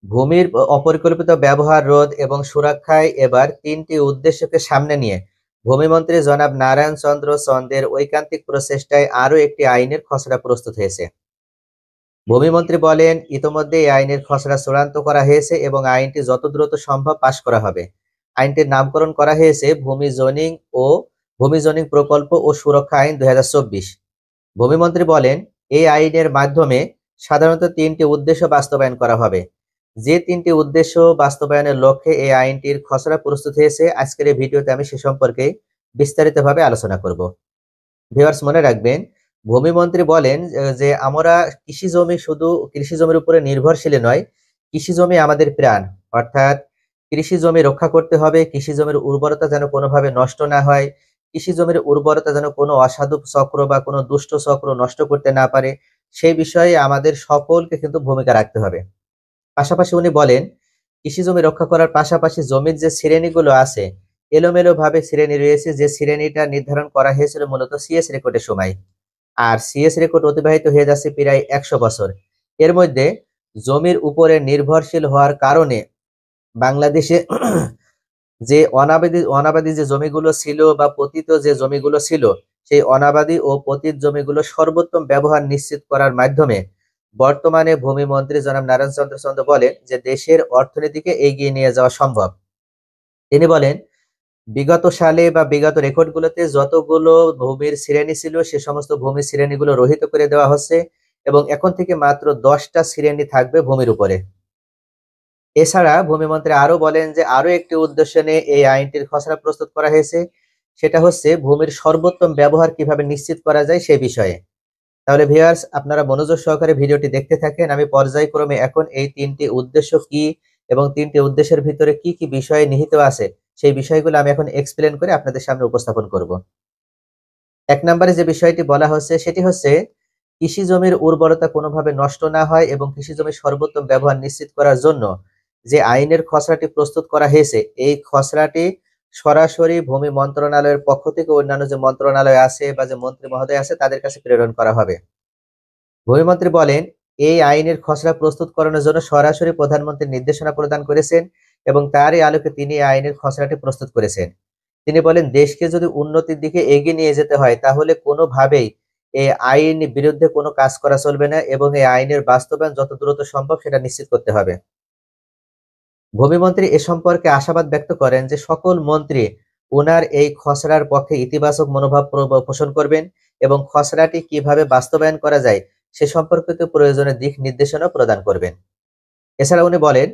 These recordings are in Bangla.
ভূমির অপরিকল্পিত ব্যবহার রোধ এবং সুরক্ষায় এবার তিনটি উদ্দেশ্যকে সামনে নিয়ে ভূমিমন্ত্রী জনাব নারায়ণ চন্দ্র চন্দের ঐকান্তিক প্রচেষ্টায় আরও একটি আইনের খসড়া প্রস্তুত হয়েছে। ভূমিমন্ত্রী বলেন, ইতোমধ্যে এই আইনের খসড়া চূড়ান্ত করা হয়েছে এবং আইনটি যত দ্রুত সম্ভব পাশ করা হবে। আইনটির নামকরণ করা হয়েছে ভূমি জোনিং প্রকল্প ও সুরক্ষা আইন 2024। ভূমিমন্ত্রী বলেন, এই আইনের মাধ্যমে সাধারণত তিনটি উদ্দেশ্য বাস্তবায়ন করা হবে। যে তিনটি উদ্দেশ্য বাস্তবায়নের লক্ষ্যে এই আইনটির খসড়া প্রস্তুত হয়েছে, আজকের এই ভিডিওতে আমি সে সম্পর্কে বিস্তারিতভাবে আলোচনা করব। ভিউয়ার্স, মনে রাখবেন, ভূমিমন্ত্রী বলেন যে আমরা শুধু কৃষি জমির উপরে নির্ভরশীল নয়, কৃষি জমি আমাদের প্রাণ। অর্থাৎ কৃষি জমি রক্ষা করতে হবে, কৃষি জমির উর্বরতা যেন কোনোভাবে নষ্ট না হয়, কৃষি জমির উর্বরতা যেন কোনো অসাধু চক্র বা কোনো দুষ্ট চক্র নষ্ট করতে না পারে, সেই বিষয়ে আমাদের সকলকে কিন্তু ভূমিকা রাখতে হবে। পাশাপাশি উনি বলেন, কৃষি জমি রক্ষা করার পাশাপাশি জমির যে শ্রেণীগুলো আছে, এলোমেলো ভাবে শ্রেণী রয়েছে, যে শ্রেণীটা নির্ধারণ করা হয়েছিল মূলত সিএস রেকর্ডের সময়। আর সিএস রেকর্ড অতিবাহিত হয়ে যাচ্ছে প্রায় 100 বছর। এর মধ্যে জমির উপরে নির্ভরশীল হওয়ার কারণে বাংলাদেশে যে অনাবাদি যে জমিগুলো ছিল বা পতিত যে জমিগুলো ছিল, সেই অনাবাদি ও পতিত জমিগুলো সর্বোত্তম ব্যবহার নিশ্চিত করার মাধ্যমে বর্তমানে ভূমিমন্ত্রী জনাব নারায়ণ চন্দ্র চন্দ্র বলেন যে দেশের অর্থনীতিকে এগিয়ে নিয়ে যাওয়া সম্ভব। তিনি বলেন, বিগত সালে বা বিগত রেকর্ডগুলোতে যতগুলো ভূমির শ্রেণী ছিল সে সমস্ত ভূমির শ্রেণীগুলো রহিত করে দেওয়া হচ্ছে এবং এখন থেকে মাত্র 10টা শ্রেণী থাকবে ভূমির উপরে। এছাড়া ভূমিমন্ত্রী আরো বলেন যে আরো একটি উদ্দেশ্য নিয়ে এই আইনটির খসড়া প্রস্তুত করা হয়েছে, সেটা হচ্ছে ভূমির সর্বোত্তম ব্যবহার কিভাবে নিশ্চিত করা যায় সেই বিষয়ে। তাহলে ভিউয়ার্স, আপনারা মনোযোগ সহকারে ভিডিওটি দেখতে থাকেন। আমি পর্যায়ক্রমে এখন এই তিনটি উদ্দেশ্য কি এবং তিনটি উদ্দেশ্যের ভিতরে কি কি বিষয় নিহিত আছে সেই বিষয়গুলো আমি এখন এক্সপ্লেন করে আপনাদের সামনে উপস্থাপন করব। 1 নম্বরে যে বিষয়টি বলা হচ্ছে সেটি হচ্ছে কৃষি জমির উর্বরতা কোনোভাবে নষ্ট না হয় এবং কৃষি জমির সর্বোত্তম ব্যবহার নিশ্চিত করার জন্য যে আইনের খসড়াটি প্রস্তুত করা হয়েছে, এই খসড়াটি সরাসরি ভূমি মন্ত্রণালয়ের পক্ষ থেকে অন্যান্য যে মন্ত্রণালয় আছে বা যে মন্ত্রী মহোদয় আছে তাদের কাছে প্রেরণ করা হবে। ভূমিমন্ত্রী বলেন, এই আইনের খসড়া প্রস্তুত করানোর জন্য সরাসরি প্রধানমন্ত্রী নির্দেশনা প্রদান করেছেন এবং তারই আলোকে তিনি এই আইনের খসড়াটি প্রস্তুত করেছেন। তিনি বলেন, দেশকে যদি উন্নতির দিকে এগিয়ে নিয়ে যেতে হয় তাহলে কোনোভাবেই এই আইন বিরুদ্ধে কোনো কাজ করা চলবে না এবং এই আইনের বাস্তবায়ন যত দ্রুত সম্ভব সেটা নিশ্চিত করতে হবে। ভূমিমন্ত্রী এ সম্পর্কে আশাবাদ ব্যক্ত করেন যে সকল মন্ত্রী ওনার এই খসড়ার পক্ষে ইতিবাচক মনোভাব পোষণ করবেন এবং খসড়াটি কিভাবে বাস্তবায়ন করা যায় সে সম্পর্কিত প্রয়োজনীয় দিক নির্দেশনা প্রদান করবেন। এছাড়া উনি বলেন,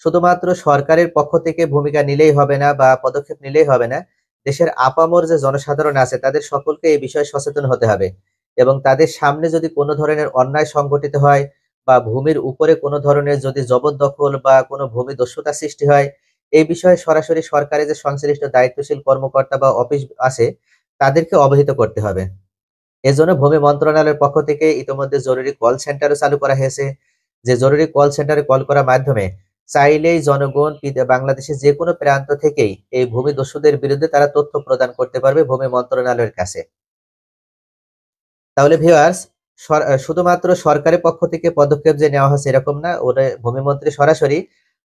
শুধুমাত্র সরকারের পক্ষ থেকে ভূমিকা নিলেই হবে না বা পদক্ষেপ নিলেই হবে না, দেশের আপামর যে জনসাধারণ আছে তাদের সকলকে এই বিষয়ে সচেতন হতে হবে এবং তাদের সামনে যদি কোনো ধরনের অন্যায় সংঘটিত হয় বা ভূমির উপরে কোনো ধরনের যদি জবরদখল বা কোনো ভূমি দস্যুতা সৃষ্টি হয়, এই বিষয়ে সরাসরি সরকারের যে সংশ্লিষ্ট দায়িত্বশীল কর্মকর্তা বা অফিস আছে তাদেরকে অবহিত করতে হবে। এজন্য ভূমি মন্ত্রণালয়ের পক্ষ থেকে ইতিমধ্যে জরুরি কল সেন্টারও চালু করা হয়েছে, যে জরুরি কল সেন্টারে কল করার মাধ্যমে চাইলেই জনগণ বাংলাদেশের যে কোনো প্রান্ত থেকেই এই ভূমি দস্যুদের বিরুদ্ধে তারা তথ্য প্রদান করতে পারবে ভূমি মন্ত্রণালয়ের কাছে। তাহলে ভিউয়ার্স, শুধুমাত্র সরকারের পক্ষ থেকে পদক্ষেপ যে নেওয়া হচ্ছে এরকম না, ওরা ভূমিমন্ত্রী সরাসরি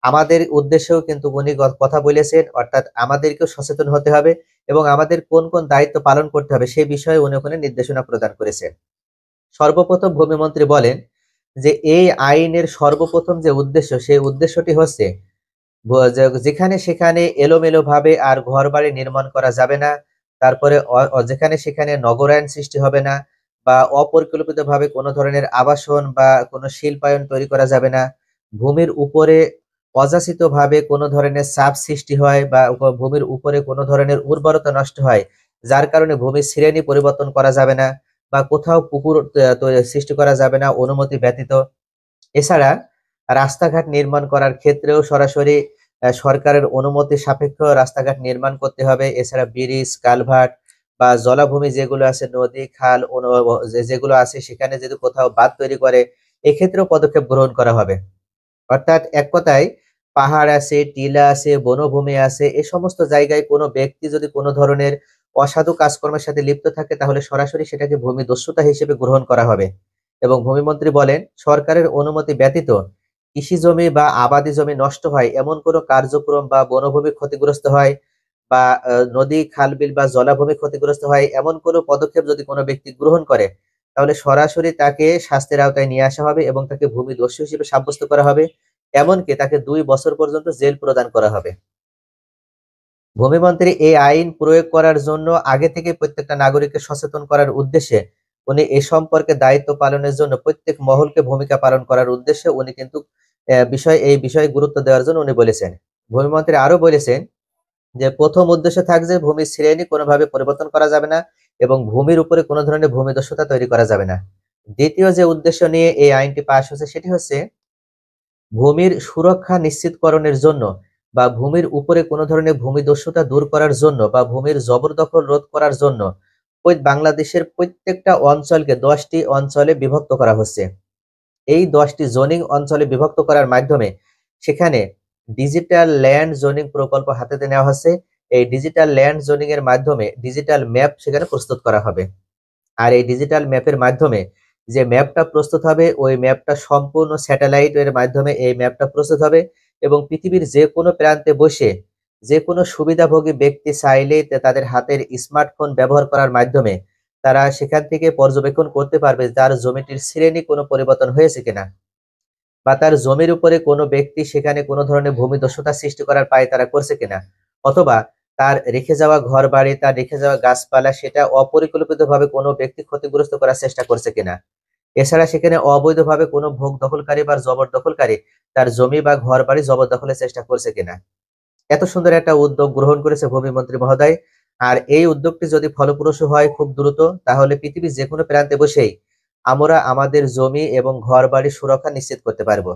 আমাদের উদ্দেশ্যেও কিন্তু উনি কথা বলেছেন, অর্থাৎ আমাদেরকেও সচেতন হতে হবে এবং আমাদের কোন কোন দায়িত্ব পালন করতে হবে সেই বিষয়ে উনি ওখানে নির্দেশনা প্রদান করেছেন। সর্বপ্রথম ভূমিমন্ত্রী বলেন যে এই আইনের সর্বপ্রথম যে উদ্দেশ্য সেই উদ্দেশ্যটি হচ্ছে যেখানে সেখানে এলোমেলো ভাবে আর ঘরবাড়ি নির্মাণ করা যাবে না, তারপরে যেখানে সেখানে নগরায়ণ সৃষ্টি হবে না বা অপরিকল্পিত ভাবে কোনো ধরনের আবাসন বা কোনো শিল্পায়ন তৈরি করা যাবে না, ভূমির উপরে অযাচিত ভাবে কোনো ধরনের চাপ সৃষ্টি হয় বা ভূমির উপরে কোনো ধরনের উর্বরতা নষ্ট হয় যার কারণে ভূমির শ্রেণী পরিবর্তন করা যাবে না বা কোথাও পুকুর সৃষ্টি করা যাবে না অনুমতি ব্যতীত। এছাড়া রাস্তাঘাট নির্মাণ করার ক্ষেত্রেও সরাসরি সরকারের অনুমতি সাপেক্ষ রাস্তাঘাট নির্মাণ করতে হবে। এছাড়া ব্রিজ, কালভার্ট বা জলাভূমি যেগুলো আছে, নদী, খাল যেগুলো আছে সেখানে যদি কোথাও বাঁধ তৈরি করে এক্ষেত্রেও পদক্ষেপ গ্রহণ করা হবে। অর্থাৎ এক কথায়, পাহাড় আছে, টিলা আছে, বনভূমি আছে, এই সমস্ত জায়গায় কোনো ব্যক্তি যদি কোনো ধরনের অসাধু কাজকর্মের সাথে লিপ্ত থাকে তাহলে সরাসরি সেটাকে ভূমি দস্যুতা হিসেবে গ্রহণ করা হবে। এবং ভূমিমন্ত্রী বলেন, সরকারের অনুমতি ব্যতীত কৃষি জমি বা আবাদি জমি নষ্ট হয় এমন কোনো কার্যক্রম বা বনভূমি ক্ষতিগ্রস্ত হয় বা নদী খালবিল বা জলাভূমি ক্ষতিগ্রস্ত হয় এমন কোনো পদক্ষেপ যদি কোনো ব্যক্তি গ্রহণ করে, তাহলে সরাসরি তাকে শাস্তির আওতায় নিয়ে আসা হবে এবং তাকে ভূমিদস্যু হিসেবে সাব্যস্ত করা হবে। এমনকি তাকে 2 বছর পর্যন্ত জেল প্রদান করা হবে। ভূমিমন্ত্রী এই আইন প্রয়োগ করার জন্য আগে থেকে প্রত্যেকটা নাগরিককে সচেতন করার উদ্দেশ্যে উনি এ সম্পর্কে দায়িত্ব পালনের জন্য প্রত্যেক মহলকে ভূমিকা পালন করার উদ্দেশ্যে উনি কিন্তু এই বিষয়ে গুরুত্ব দেওয়ার জন্য উনি বলেছেন। ভূমিমন্ত্রী আরো বলেছেন যে প্রথম উদ্দেশ্য থাকছে ভূমির শ্রেণী কোনোভাবে পরিবর্তন করা যাবে না এবং ভূমির উপরে কোনো ধরনের ভূমিদস্যুতা তৈরি করা যাবে না। দ্বিতীয় যে উদ্দেশ্য নিয়ে এই আইনটি পাশ হচ্ছে সেটি হচ্ছে ভূমির সুরক্ষা নিশ্চিতকরণের জন্য বা ভূমির উপরে কোনো ধরনের ভূমিদস্যুতা দূর করার জন্য বা ভূমির জবরদখল রোধ করার জন্য ওই বাংলাদেশের প্রত্যেকটা অঞ্চলকে 10টি অঞ্চলে বিভক্ত করা হচ্ছে। এই 10টি জোনিং অঞ্চলে বিভক্ত করার মাধ্যমে সেখানে ডিজিটাল ল্যান্ড জোনিং প্রকল্প হাতে নেওয়া হচ্ছে। এই ডিজিটাল ল্যান্ড জোনিং এর মাধ্যমে ডিজিটাল ম্যাপ সেখানে প্রস্তুত করা হবে। আর এই ডিজিটাল ম্যাপের মাধ্যমে যে ম্যাপটা প্রস্তুত হবে ওই ম্যাপটা সম্পূর্ণ স্যাটেলাইটের মাধ্যমে এই ম্যাপটা প্রস্তুত হবে এবং পৃথিবীর যে কোনো প্রান্তে বসে যে কোনো সুবিধাভোগী ব্যক্তি চাইলে তাদের হাতের স্মার্টফোন ব্যবহার করার মাধ্যমে তারা সেখান থেকে পর্যবেক্ষণ করতে পারবে তার জমিটির শ্রেণী কোনো পরিবর্তন হয়েছে কিনা বা তার জমির উপরে কোনো ব্যক্তি সেখানে কোনো ধরনের ভূমিদস্যুতা সৃষ্টি করার পায় তারা করছে কিনা, অথবা তার রেখে যাওয়া ঘর বাড়ি তার রেখে যাওয়া গাছপালা সেটা অপরিকল্পিতভাবে কোনো ব্যক্তি ক্ষতিগ্রস্ত করার চেষ্টা করছে কিনা। এছাড়া সেখানে অবৈধভাবে কোনো ভোগ দখলকারী বা জবরদখলকারী তার জমি বা ঘর বাড়ি জবরদখলের চেষ্টা করছে কিনা। এত সুন্দর একটা উদ্যোগ গ্রহণ করেছে ভূমিমন্ত্রী মহোদয়। আর এই উদ্যোগটি যদি ফলপ্রসূ হয় খুব দ্রুত, তাহলে পৃথিবীর যে কোনো প্রান্তে বসেই আমরা আমাদের জমি এবং ঘর বাড়ি সুরক্ষা নিশ্চিত করতে পারবো।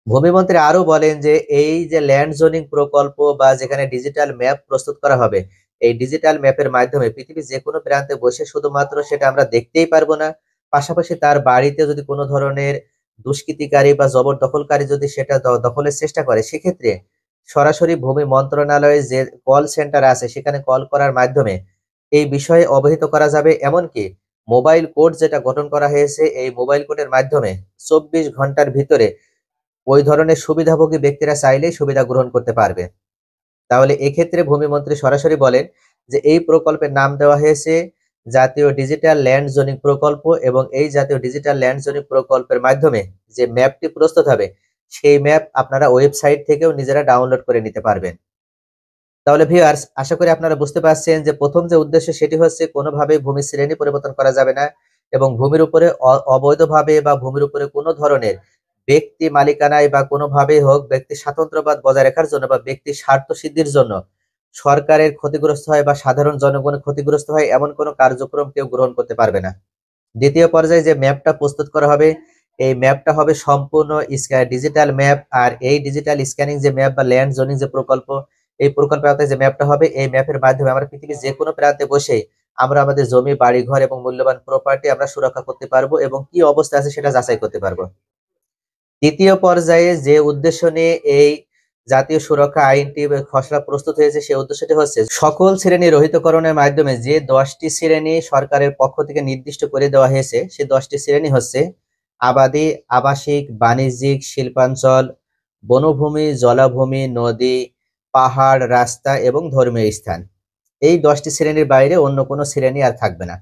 ভূমিমন্ত্রী আরো বলেন যে এই যে ল্যান্ড জোনিং প্রকল্প বা যেখানে ডিজিটাল ম্যাপ প্রস্তুত করা হবে, এই ডিজিটাল ম্যাপের মাধ্যমে পৃথিবীর যে কোনো প্রান্তে বসে শুধুমাত্র সেটা আমরা দেখতেই পারবো না, পাশাপাশি তার বাড়িতে যদি কোনো ধরনের দুষ্কৃতিকারী বা জবরদখলকারী যদি সেটা দখলের চেষ্টা করে, সেক্ষেত্রে সরাসরি ভূমি মন্ত্রণালয়ে যে কল সেন্টার আছে সেখানে কল করার মাধ্যমে এই বিষয়ে অবহিত করা যাবে। এমনকি মোবাইল কোড যেটা গঠন করা হয়েছে এই মোবাইল কোডের মাধ্যমে 24 ঘন্টার ভিতরে ওই ধরনের সুবিধাভোগী ব্যক্তিরা চাইলেই সুবিধা গ্রহণ করতে পারবে। তাহলে এক্ষেত্রে ভূমিমন্ত্রী সরাসরি বলেন যে এই প্রকল্পের নাম দেওয়া হয়েছে জাতীয় ডিজিটাল ল্যান্ড জোনিং প্রকল্প এবং এই জাতীয় ডিজিটাল ল্যান্ড জোনিং প্রকল্পের মাধ্যমে যে ম্যাপটি প্রস্তুত হবে সেই ম্যাপ আপনারা ওয়েবসাইট থেকেও নিজেরা ডাউনলোড করে নিতে পারবেন। তাহলে ভিউয়ার্স, আশা করি আপনারা বুঝতে পারছেন যে প্রথম যে উদ্দেশ্য সেটি হচ্ছে কোনোভাবেই ভূমির শ্রেণী পরিবর্তন করা যাবে না এবং ভূমির উপরে অবৈধভাবে বা ভূমির উপরে কোনো ধরনের ব্যক্তি মালিকানায় বা কোনোভাবেই হোক ব্যক্তি স্বাতন্ত্র্যবাদ বজায় রাখার জন্য বা ব্যক্তি স্বার্থ সিদ্ধির জন্য সরকারের ক্ষতিগ্রস্ত হয় বা সাধারণ জনগণের ক্ষতিগ্রস্ত হয় এমন কোনো কার্যক্রম কেউ গ্রহণ করতে পারবে না। দ্বিতীয় পর্যায়ে যে ম্যাপটা প্রস্তুত করা হবে এই ম্যাপটা হবে সম্পূর্ণ ডিজিটাল ম্যাপ। আর এই ডিজিটাল স্ক্যানিং যে ম্যাপ বা ল্যান্ড জোনিং যে প্রকল্প এই প্রকল্পের আওতায় যে ম্যাপটা হবে এই ম্যাপের মাধ্যমে আমরা পৃথিবীর যে কোনো প্রান্তে বসে আমরা আমাদের জমি বাড়ি ঘর এবং মূল্যবান প্রপার্টি আমরা সুরক্ষা করতে পারবো এবং কি অবস্থা আছে সেটা যাচাই করতে পারবো। তৃতীয় পর্যায়ে যে উদ্দেশ্য নিয়ে এই জাতীয় সুরক্ষা আইনটি খসড়া প্রস্তুত হয়েছে সেই উদ্দেশ্যটি হচ্ছে সকল শ্রেণী রহিতকরণের মাধ্যমে যে 10টি শ্রেণী সরকারের পক্ষ থেকে নির্দিষ্ট করে দেওয়া হয়েছে সেই 10টি শ্রেণী হচ্ছে আবাদি, আবাসিক, বাণিজ্যিক, শিল্পাঞ্চল, বনভূমি, জলাভূমি, নদী, পাহাড়, রাস্তা এবং ধর্মীয় স্থান। এই 10টি শ্রেণীর বাইরে অন্য কোনো শ্রেণী আর থাকবে না।